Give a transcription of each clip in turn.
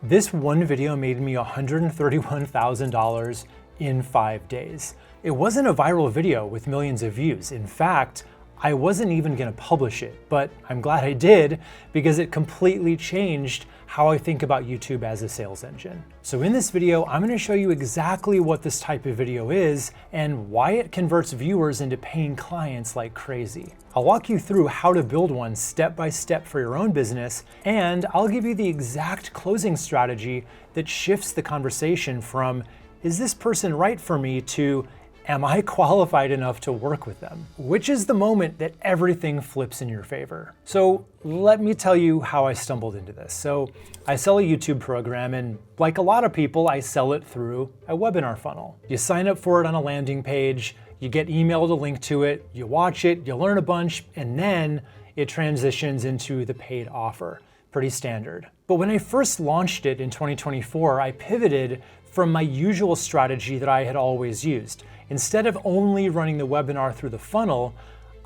This one video made me $131,000 in 5 days. It wasn't a viral video with millions of views. In fact, I wasn't even gonna publish it, but I'm glad I did because it completely changed how I think about YouTube as a sales engine. So in this video, I'm gonna show you exactly what this type of video is and why it converts viewers into paying clients like crazy. I'll walk you through how to build one step by step for your own business, and I'll give you the exact closing strategy that shifts the conversation from, is this person right for me, to, am I qualified enough to work with them? Which is the moment that everything flips in your favor. So let me tell you how I stumbled into this. So I sell a YouTube program, and like a lot of people, I sell it through a webinar funnel. You sign up for it on a landing page, you get emailed a link to it, you watch it, you learn a bunch, and then it transitions into the paid offer. Pretty standard. But when I first launched it in 2024, I pivoted from my usual strategy that I had always used. Instead of only running the webinar through the funnel,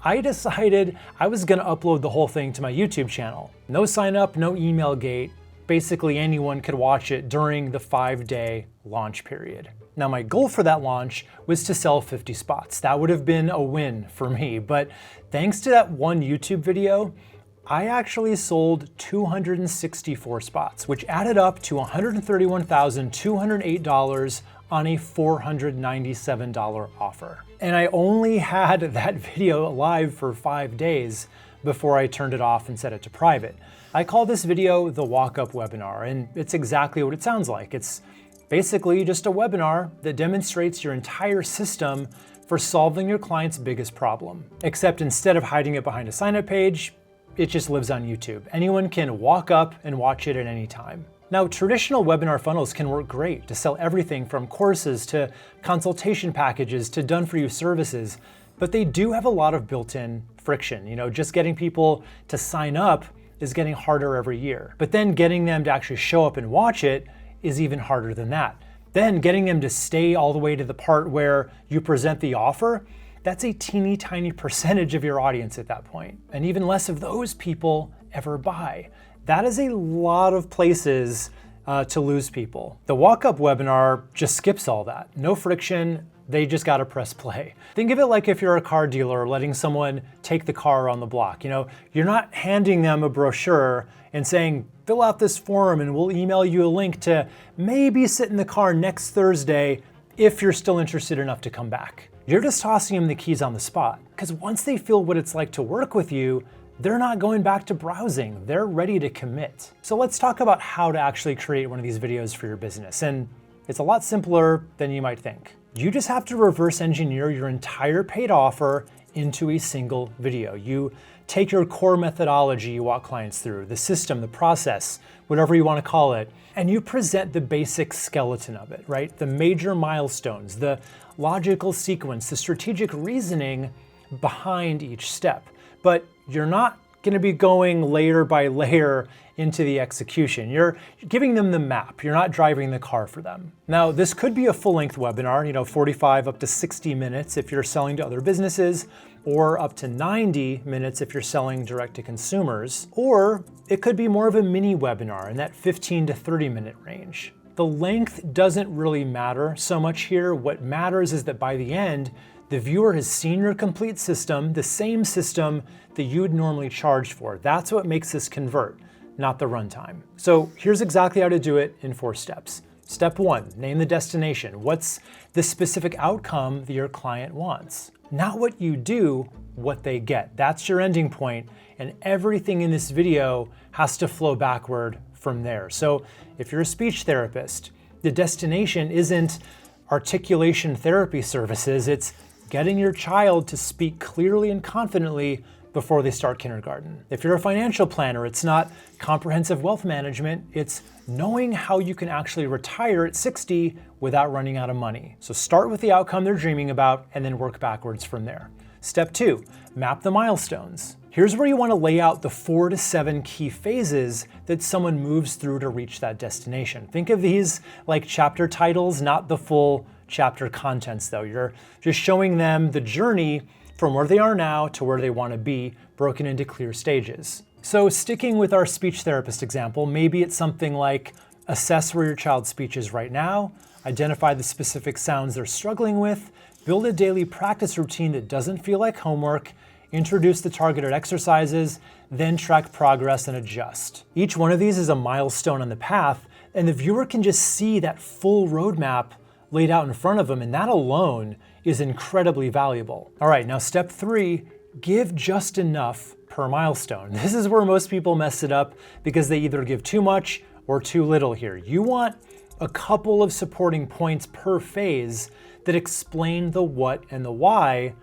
I decided I was gonna upload the whole thing to my YouTube channel. No sign up, no email gate. Basically anyone could watch it during the 5-day launch period. Now my goal for that launch was to sell 50 spots. That would have been a win for me, but thanks to that one YouTube video, I actually sold 264 spots, which added up to $131,208 on a $497 offer. And I only had that video live for 5 days before I turned it off and set it to private. I call this video the Walkup webinar, and it's exactly what it sounds like. It's basically just a webinar that demonstrates your entire system for solving your client's biggest problem. Except instead of hiding it behind a sign-up page, it just lives on YouTube. Anyone can walk up and watch it at any time. Now, traditional webinar funnels can work great to sell everything from courses to consultation packages to done-for-you services, but they do have a lot of built-in friction. Just getting people to sign up is getting harder every year. But then getting them to actually show up and watch it is even harder than that. Then getting them to stay all the way to the part where you present the offer, that's a teeny tiny percentage of your audience at that point. And even less of those people ever buy. That is a lot of places to lose people. The Walkup webinar just skips all that. No friction, they just gotta press play. Think of it like if you're a car dealer letting someone take the car on the block. You're not handing them a brochure and saying, fill out this form and we'll email you a link to maybe sit in the car next Thursday if you're still interested enough to come back. You're just tossing them the keys on the spot, because once they feel what it's like to work with you, they're not going back to browsing, they're ready to commit. So let's talk about how to actually create one of these videos for your business, and it's a lot simpler than you might think. You just have to reverse engineer your entire paid offer into a single video. You take your core methodology you walk clients through, the system, the process, whatever you want to call it, and you present the basic skeleton of it, right? The major milestones, the logical sequence, the strategic reasoning behind each step. But you're not going to be going layer by layer into the execution. You're giving them the map. You're not driving the car for them. Now, this could be a full-length webinar, 45 up to 60 minutes if you're selling to other businesses, or up to 90 minutes if you're selling direct to consumers, or it could be more of a mini webinar in that 15 to 30 minute range. The length doesn't really matter so much here. What matters is that by the end, the viewer has seen your complete system, the same system that you would normally charge for. That's what makes this convert, not the runtime. So here's exactly how to do it in 4 steps. Step 1, name the destination. What's the specific outcome that your client wants? Not what you do, what they get. That's your ending point, and everything in this video has to flow backward from there. So if you're a speech therapist, the destination isn't articulation therapy services, it's getting your child to speak clearly and confidently before they start kindergarten. If you're a financial planner, it's not comprehensive wealth management, it's knowing how you can actually retire at 60 without running out of money. So start with the outcome they're dreaming about and then work backwards from there. Step 2, map the milestones. Here's where you want to lay out the 4 to 7 key phases that someone moves through to reach that destination. Think of these like chapter titles, not the full chapter contents though. You're just showing them the journey from where they are now to where they want to be, broken into clear stages. So sticking with our speech therapist example, maybe it's something like Assess where your child's speech is right now, identify the specific sounds they're struggling with, build a daily practice routine that doesn't feel like homework, introduce the targeted exercises, then track progress and adjust. Each one of these is a milestone on the path, and the viewer can just see that full roadmap laid out in front of them, and that alone is incredibly valuable. All right, now step 3, give just enough per milestone. This is where most people mess it up because they either give too much or too little here. You want a couple of supporting points per phase that explain the what and the why,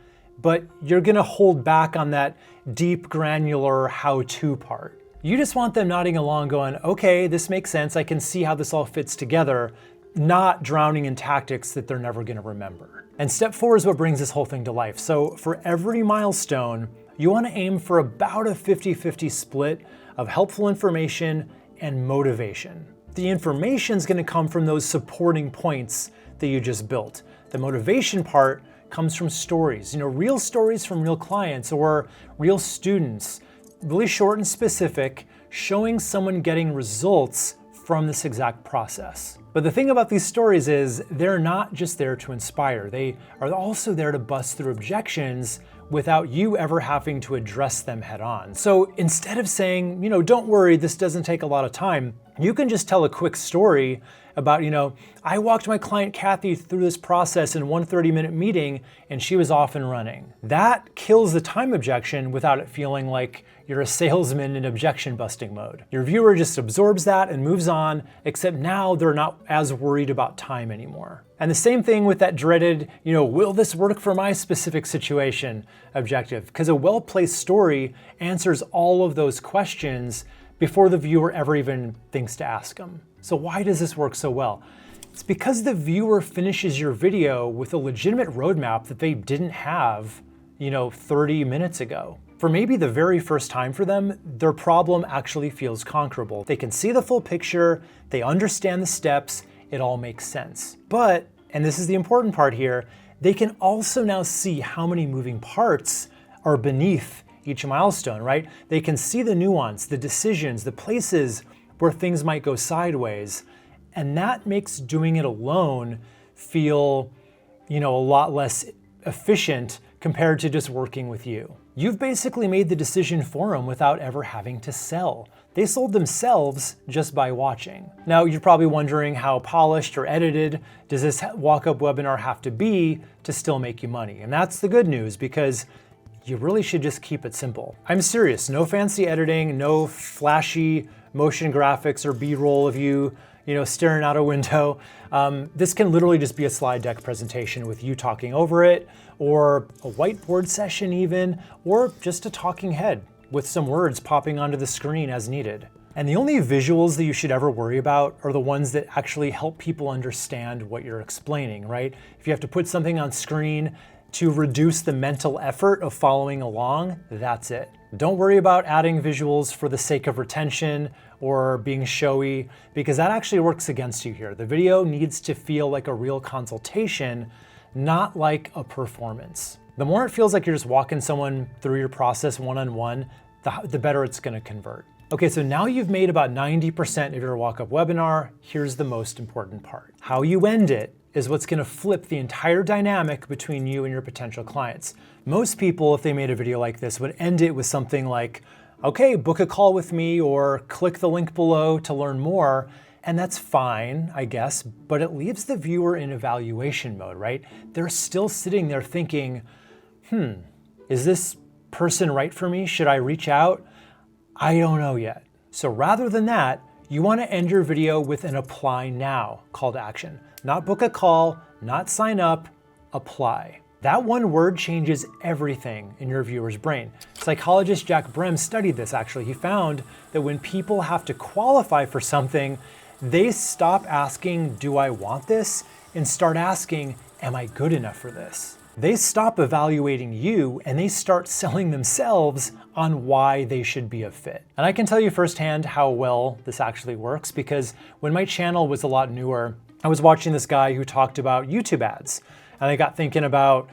but you're gonna hold back on that deep, granular how-to part. You just want them nodding along going, okay, this makes sense, I can see how this all fits together, not drowning in tactics that they're never gonna remember. And step 4 is what brings this whole thing to life. So for every milestone, you wanna aim for about a 50-50 split of helpful information and motivation. The information is gonna come from those supporting points that you just built. The motivation part comes from stories, real stories from real clients or real students, really short and specific, showing someone getting results from this exact process. But the thing about these stories is they're not just there to inspire. They are also there to bust through objections without you ever having to address them head on. So instead of saying, don't worry, this doesn't take a lot of time, you can just tell a quick story about, I walked my client Kathy through this process in one 30-minute meeting and she was off and running. That kills the time objection without it feeling like you're a salesman in objection busting mode. Your viewer just absorbs that and moves on, except now they're not as worried about time anymore. And the same thing with that dreaded, will this work for my specific situation objective? Because a well-placed story answers all of those questions before the viewer ever even thinks to ask them. So why does this work so well? It's because the viewer finishes your video with a legitimate roadmap that they didn't have, 30 minutes ago. For maybe the very first time for them, their problem actually feels conquerable. They can see the full picture, they understand the steps, it all makes sense. But, and this is the important part here, they can also now see how many moving parts are beneath each milestone, right? They can see the nuance, the decisions, the places where things might go sideways. And that makes doing it alone feel, a lot less efficient compared to just working with you. You've basically made the decision for them without ever having to sell. They sold themselves just by watching. Now, you're probably wondering how polished or edited does this Walkup webinar have to be to still make you money? And that's the good news, because you really should just keep it simple. I'm serious, no fancy editing, no flashy motion graphics or B-roll of you, staring out a window. This can literally just be a slide deck presentation with you talking over it, or a whiteboard session even, or just a talking head with some words popping onto the screen as needed. And the only visuals that you should ever worry about are the ones that actually help people understand what you're explaining, right? If you have to put something on screen to reduce the mental effort of following along, that's it. Don't worry about adding visuals for the sake of retention or being showy, because that actually works against you here. The video needs to feel like a real consultation, not like a performance. The more it feels like you're just walking someone through your process one-on-one, the better it's gonna convert. Okay, so now you've made about 90% of your Walkup webinar. Here's the most important part. How you end it is what's gonna flip the entire dynamic between you and your potential clients. Most people, if they made a video like this, would end it with something like, okay, book a call with me, or click the link below to learn more. And that's fine, I guess, but it leaves the viewer in evaluation mode, right? They're still sitting there thinking, is this person right for me? Should I reach out? I don't know yet. So rather than that, you wanna end your video with an apply now call to action. Not book a call, not sign up, apply. That one word changes everything in your viewer's brain. Psychologist Jack Brem studied this actually. He found that when people have to qualify for something, they stop asking, do I want this? And start asking, am I good enough for this? They stop evaluating you and they start selling themselves on why they should be a fit. And I can tell you firsthand how well this actually works, because when my channel was a lot newer, I was watching this guy who talked about YouTube ads. And I got thinking about,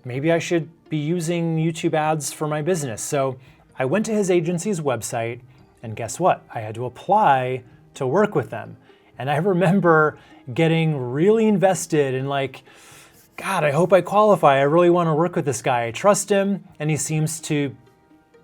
maybe I should be using YouTube ads for my business. So I went to his agency's website, and guess what? I had to apply to work with them. And I remember getting really invested in like, God, I hope I qualify. I really want to work with this guy. I trust him, and he seems to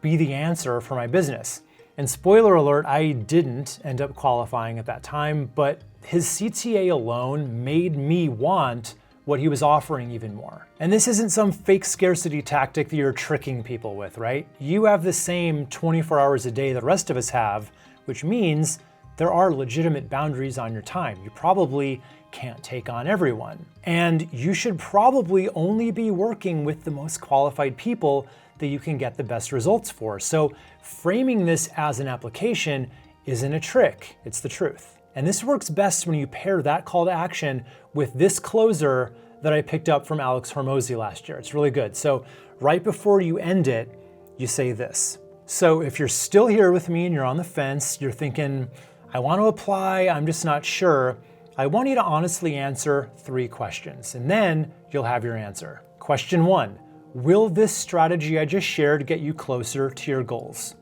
be the answer for my business. And spoiler alert, I didn't end up qualifying at that time, but his CTA alone made me want what he was offering even more. And this isn't some fake scarcity tactic that you're tricking people with, right? You have the same 24 hours a day the rest of us have, which means there are legitimate boundaries on your time. You probably can't take on everyone. And you should probably only be working with the most qualified people that you can get the best results for. So framing this as an application isn't a trick, it's the truth. And this works best when you pair that call to action with this closer that I picked up from Alex Hormozy last year. It's really good. So right before you end it, you say this. So if you're still here with me and you're on the fence, you're thinking, I want to apply, I'm just not sure, I want you to honestly answer 3 questions, and then you'll have your answer. Question 1, will this strategy I just shared get you closer to your goals?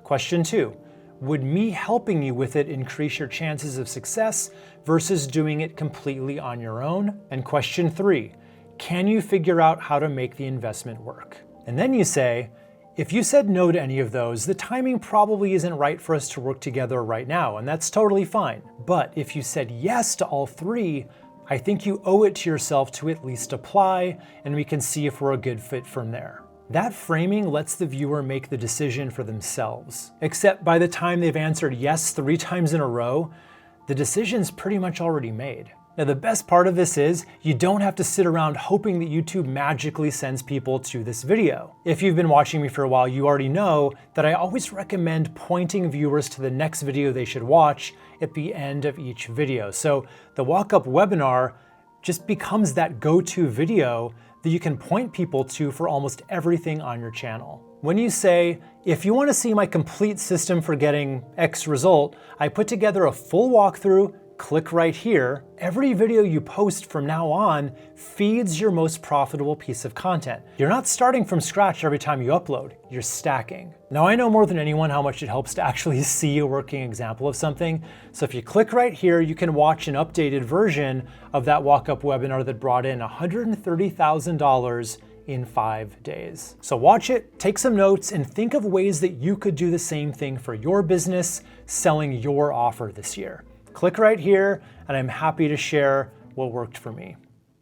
Question 2, would me helping you with it increase your chances of success versus doing it completely on your own? And question 3, can you figure out how to make the investment work? And then you say, if you said no to any of those, the timing probably isn't right for us to work together right now, and that's totally fine. But if you said yes to all 3, I think you owe it to yourself to at least apply, and we can see if we're a good fit from there. That framing lets the viewer make the decision for themselves. Except by the time they've answered yes 3 times in a row, the decision's pretty much already made. Now, the best part of this is you don't have to sit around hoping that YouTube magically sends people to this video. If you've been watching me for a while, you already know that I always recommend pointing viewers to the next video they should watch at the end of each video. So the Walkup webinar just becomes that go-to video that you can point people to for almost everything on your channel. When you say, if you want to see my complete system for getting X result, I put together a full walkthrough, click right here. Every video you post from now on feeds your most profitable piece of content. You're not starting from scratch every time you upload, you're stacking. Now, I know more than anyone how much it helps to actually see a working example of something. So if you click right here, you can watch an updated version of that Walkup webinar that brought in $130,000 in 5 days. So watch it, take some notes, and think of ways that you could do the same thing for your business, selling your offer this year. Click right here, and I'm happy to share what worked for me.